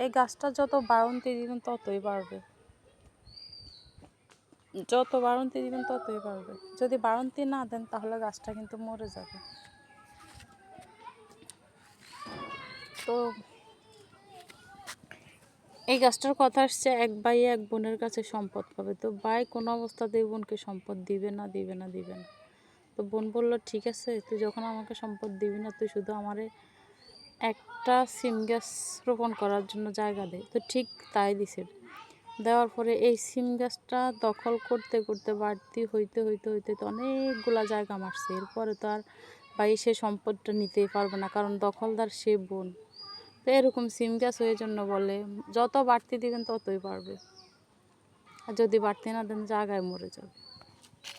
এই গাছটা যত বাড়ন্তি দিবেন ততই বাড়বে, যত বাড়ন্তি দিবেন ততই বাড়বে। যদি বাড়ন্তি না দেন তাহলে গাছটা কিন্তু মরে যাবে। তো এই গাছটার কথা আসছে, এক ভাই এক বোনের কাছে সম্পদ পাবে। তো ভাই কোনো অবস্থাতেই বোনকে সম্পদ দিবে না, দিবে না, দিবে না। তো বোন বলল, ঠিক আছে, তুই যখন আমাকে সম্পদ দিবি না, তুই শুধু আমারে একটা সিম গাছ রোপণ করার জন্য জায়গা দে। তো ঠিক তাই দিছে। দেওয়ার পরে এই সিম গাছটা দখল করতে করতে বাড়তি হইতে হইতে হইতে তো অনেকগুলা জায়গা মারছে। এরপরে তো আর ভাই সে সম্পদটা নিতেই পারবে না, কারণ দখলদার সে বোন। তো এরকম সিম গাছ ওই জন্য বলে, যত বাড়তি দিবেন ততই বাড়বে, আর যদি বাড়তি না দেন জায়গায় মরে যাবে।